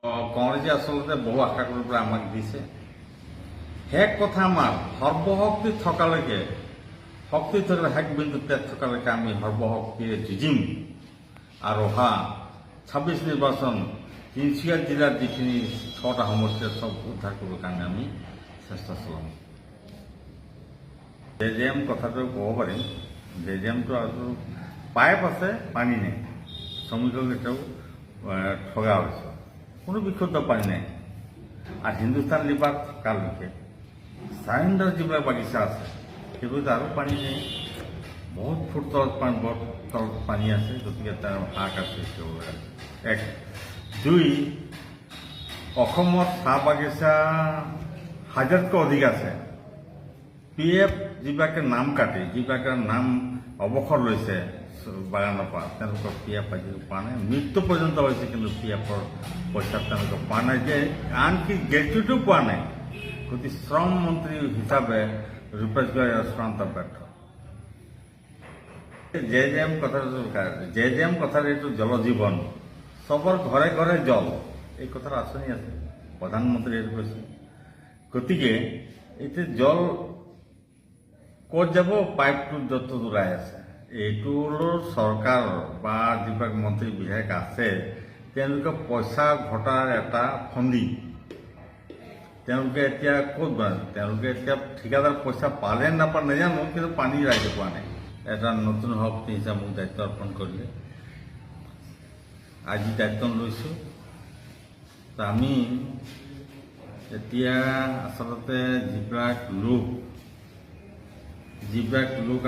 কংগ্ৰেছে আচলতে বহু আশা কৰি পেলাই আমাক দিছে। শেষ কথা আমাৰ সৰ্বশক্তি থকালৈকে, শক্তি থকালে শেষ বিন্দু ত্যাগ থকালৈকে আমি সৰ্বশক্তিৰে যুঁজিম আৰু অহা 26 নিৰ্বাচন তিনিচুকীয়া জিলাৰ যিখিনি 6টা সমষ্টি চব উদ্ধাৰ কৰিবৰ কাৰণে আমি চেষ্টা চলাম। জেজেএম কথাটো ক'ব পাৰিম। জেজেএমটো আৰু পাইপ আছে, পানী নাই। শ্ৰমিকক এতিয়াও ঠগা হৈছে, কোনো বিশুদ্ধ পানী নাই। আৰু হিন্দুস্তান লিভাৰ থকালৈকে চাৰিণ্ডাৰ যিবিলাক বাগিচা আছে সেইবোৰত আৰু পানী নাই। বহুত ফুট তলত পানী আছে, গতিকে তাৰ হাহাকাৰ সৃষ্টি হ'ব লাগে। 1, 2, অসমত চাহ বাগিচা 1000তকৈ অধিক আছে। PF যিবিলাকে নাম কাটি, যিবিলাকে নাম অৱসৰ লৈছে বাগানৰ পৰা, তেওঁলোকৰ PF আজি পোৱা নাই। মৃত্যু পৰ্যন্ত হৈছে, কিন্তু PFৰ পইচা তেওঁলোকে পোৱা নাই, যে আনকি গ্ৰেজুৱেটো পোৱা নাই। গতিকে শ্ৰম মন্ত্ৰী হিচাপে ৰূপেশ গোহাঁই চূড়ান্ত ব্যৰ্থ। জেজেএম কথাটো এইটো জলজীৱন, চবৰ ঘৰে ঘৰে জল, এই কথাৰ আঁচনি আছে, প্ৰধানমন্ত্ৰীয়ে এইটো কৈছে। গতিকে এতিয়া জল ক'ত যাব? পাইপটো য'ত ওলাই আছে। এইটো চৰকাৰ বা যিবিলাক মন্ত্ৰী বিধায়ক আছে, তেওঁলোকে পইচা ঘটাৰ এটা ফন্দি। তেওঁলোকে এতিয়া ক'ত বনায়? তেওঁলোকে এতিয়া ঠিকাদাৰ পইচা পালে নাপালে নাজানো, কিন্তু পানী ৰাইজে পোৱা নাই। এটা নতুন সভাপতি হিচাপে মোক দায়িত্ব অৰ্পণ কৰিলে, আজি দায়িত্ব লৈছোঁ। আমি এতিয়া আচলতে যিবিলাক লোক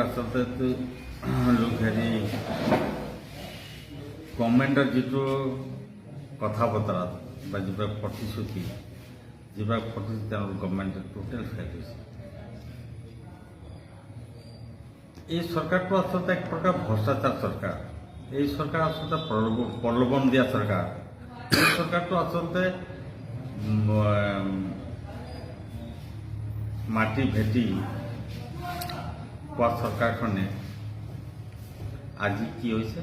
আচলতে হেৰি গভৰ্ণমেণ্টৰ যিটো কথা বতৰা বা যিবিলাক প্ৰতিশ্ৰুতি তেওঁলোক গভৰ্ণমেণ্টে টোটেল ফেল হৈছে। এই চৰকাৰটো আচলতে এক প্ৰকাৰ ভ্ৰষ্টাচাৰ চৰকাৰ। এই চৰকাৰ আচলতে প্ৰলোভন দিয়া চৰকাৰ। এই চৰকাৰটো আচলতে মাটি ভেটি কোৱা চৰকাৰখনে আজি কি হৈছে?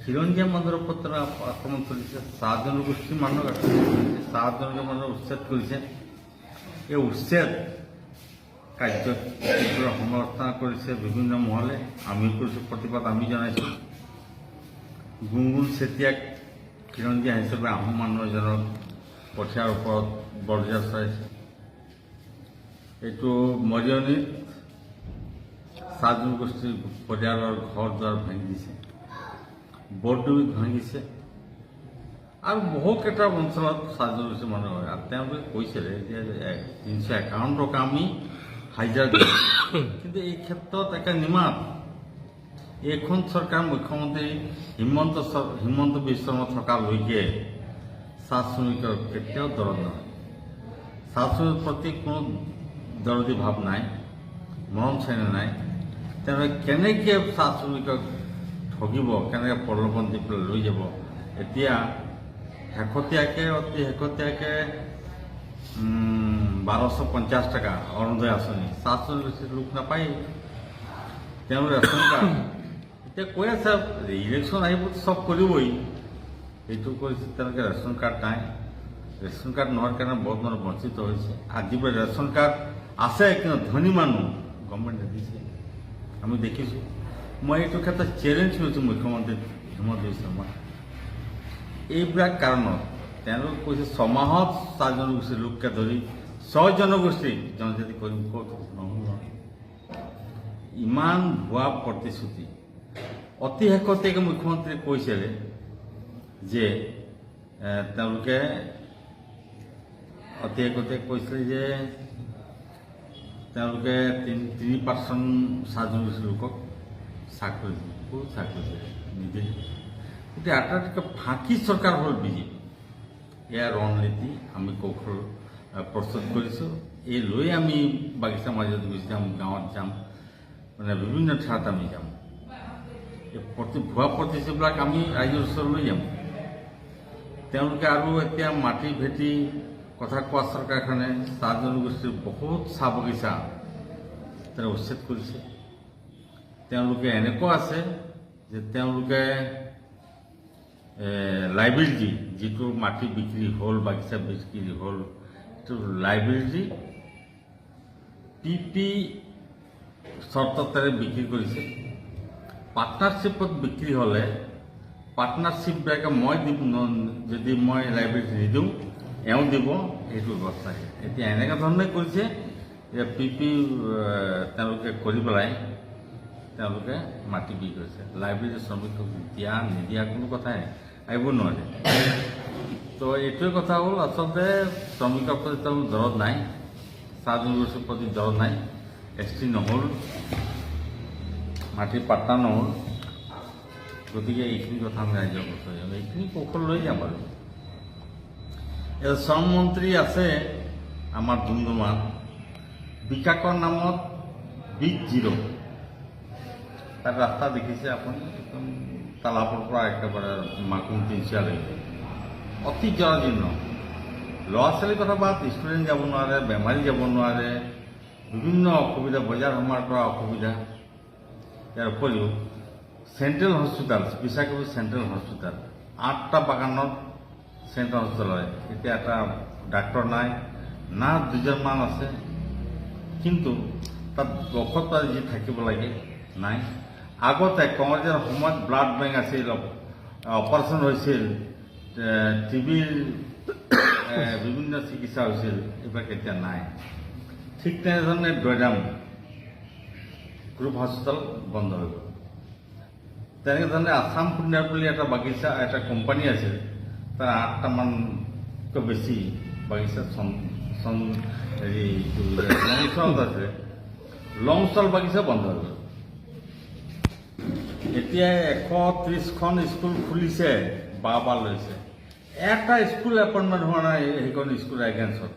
খিলঞ্জীয়া মানুহৰ ওপৰত আক্ৰমণ চলিছে, চাহ জনগোষ্ঠীৰ মানুহক আক্ৰমণ কৰিছে, চাহ জনগোষ্ঠীৰ উচ্ছেদ কৰিছে। এই উচ্ছেদ কাৰ্যত সমালোচনা কৰিছে বিভিন্ন মহলে। আমি কৰিছোঁ প্ৰতিবাদ, আমি জনাইছোঁ। গুণগুণ চেতিয়াক খিলঞ্জীয়া হিচাপে আহোম মানুহ এজনক কঠীয়াৰ ওপৰত বৰজীয়া চৰাইছে। এইটো মৰিয়নিত চাহ জনগোষ্ঠীৰ পৰিয়ালৰ ঘৰ দুৱাৰ ভাঙি দিছে, বৰডুবিত ভাঙিছে, আৰু বহুকেইটা অঞ্চলত চাহ জনগোষ্ঠীৰ মানুহ হয়। আৰু তেওঁলোকে কৈছিলে যে 351 টকা আমি হাজিৰা দিওঁ, কিন্তু এই ক্ষেত্ৰত একে নিমাত এইখন চৰকাৰ মুখ্যমন্ত্ৰী হিমন্ত বিশ্ব শৰ্মা থকালৈকে চাহ শ্ৰমিকৰ কেতিয়াও দৰদ নহয়। চাহ শ্ৰমিকৰ প্ৰতি কোনো দৰদী ভাৱ নাই, মৰম চেনেহ নাই। তেওঁলোকে কেনেকৈ চাহ শ্ৰমিকক ঠগিব, কেনেকৈ প্ৰলোভন দি পেলাই লৈ যাব। এতিয়া অতি শেহতীয়াকৈ 1250 টকা অৰুণোদয় আঁচনি চাহ শ্ৰমিক লোক নাপায়। তেওঁলোকে ৰেচন কাৰ্ড এতিয়া কৈ আছে ইলেকশ্যন আহিব চব কৰিবই, সেইটো কৰিছে। তেওঁলোকে ৰেচন কাৰ্ড নাই। ৰেচন কাৰ্ড নোহোৱাৰ কাৰণে বহুত মানুহ বঞ্চিত হৈছে। আৰু যিবোৰ ৰেচন কাৰ্ড আছে, কিন্তু ধনী মানুহ গভৰ্ণমেণ্টে দিছে, আমি দেখিছোঁ। মই এইটো ক্ষেত্ৰত চেলেঞ্জ কৰিছোঁ মুখ্যমন্ত্ৰী হিমন্ত বিশ্ব শৰ্মা। এইবিলাক কাৰণত তেওঁলোকে কৈছে 6 মাহত চাহ জনগোষ্ঠীৰ লোককে ধৰি 6 জনগোষ্ঠী জনজাতি কৰিম, ক'ত নহ'ল। ইমান ভুৱা প্ৰতিশ্ৰুতি। অতি শেহতীয়াকৈ মুখ্যমন্ত্ৰীয়ে কৈছিলে যে তেওঁলোকে যে তেওঁলোকে 3% চাহ জনগোষ্ঠীৰ লোকক চাকৰি নিদিলে। গতিকে আটাইতকৈ ফাঁকি চৰকাৰ হ'ল বিজেপি। এয়া ৰণনীতি আমি কৌশল প্ৰস্তুত কৰিছোঁ। এই লৈ আমি বাগিচা মাজত গুচি যাম, গাঁৱত যাম, মানে বিভিন্ন ঠাইত আমি যাম। এই ভুৱা প্ৰতিশ্ৰুতিবিলাক আমি ৰাইজৰ ওচৰলৈ যাম। তেওঁলোকে আৰু এতিয়া মাটি ভেটি কথা কোৱা চৰকাৰখনে চাহ জনগোষ্ঠীৰ বহুত চাহ বাগিচা উচ্ছেদ কৰিছে। তেওঁলোকে এনেকুৱা আছে যে তেওঁলোকে লাইবিলিটি যিটো মাটি বিক্ৰী হ'ল বাগিচা বিক্ৰী হ'ল সেইটো লাইবিলিটি PP চৰ্ততেৰে বিক্ৰী কৰিছে। পাৰ্টনাৰশ্বিপত বিক্ৰী হ'লে পাৰ্টনাৰশ্বিপবিলাকে মই যদি মই লাইবিলিটি নিদিওঁ এওঁ দিব, সেইটো ব্যৱস্থা আছে। এতিয়া এনেকুৱা ধৰণে কৰিছে যে PP তেওঁলোকে কৰি পেলাই তেওঁলোকে মাটি বিক্ৰী কৰিছে। লাইব্ৰেৰী শ্ৰমিকক দিয়া নিদিয়া কোনো কথাই আহিব নোৱাৰে। তো এইটোৱে কথা হ'ল, আচলতে শ্ৰমিকৰ প্ৰতি তেওঁলোক দৰদ নাই, চাহ জনগোষ্ঠীৰ প্ৰতি দৰদ নাই, ST নহ'ল, মাটিৰ পাট্টা নহ'ল। গতিকে এইখিনি কথা আমি ৰাইজক কৈছোঁ, এইখিনি কৌশল লৈ যাম আৰু। শ্ৰম মন্ত্ৰী আছে আমাৰ ডুমডুমাত, বিকাশৰ নামত বিগ জিৰ'। তাত ৰাস্তা দেখিছে আপুনি, একদম তালাপৰ পৰা একেবাৰে মাকুম তিনিচুকীয়ালৈকে অতি জৰাজীৰ্ণ। ল'ৰা ছোৱালীৰ কথা বাদ, ষ্টুডেণ্ট যাব নোৱাৰে, বেমাৰী যাব নোৱাৰে, বিভিন্ন অসুবিধা, বজাৰ সমাৰ কৰা অসুবিধা। ইয়াৰ উপৰিও central hospital, Visakhapatnam central hospital 8টা বাগানত চেণ্ট্ৰেল হস্পিটেল হয়। এতিয়া এটা ডাক্তৰ নাই, নাৰ্ছ 2জনমান আছে, কিন্তু তাত ঔষধ যি থাকিব লাগে নাই। আগতে কংগ্ৰেছৰ সময়ত ব্লাড বেংক আছিল, অপাৰেশ্যন হৈছিল, TBৰ বিভিন্ন চিকিৎসা হৈছিল, এইবিলাক এতিয়া নাই। ঠিক তেনেধৰণে দৈদাম গ্ৰুপ হস্পিটেল বন্ধ হৈ গ'ল। তেনেধৰণে আছাম ফুডনাৰ বুলি এটা বাগিচা, এটা কোম্পানী আছিল, তাৰ 8টামানকৈ বেছি বাগিচা লংচলত আছে, লংচল বাগিচা বন্ধ হৈ গ'ল। এতিয়া 130খন স্কুল খুলিছে, বা লৈছে, এটা স্কুল এপইণ্টমেণ্ট হোৱা নাই সেইখন স্কুলৰ এগেইনষ্টত।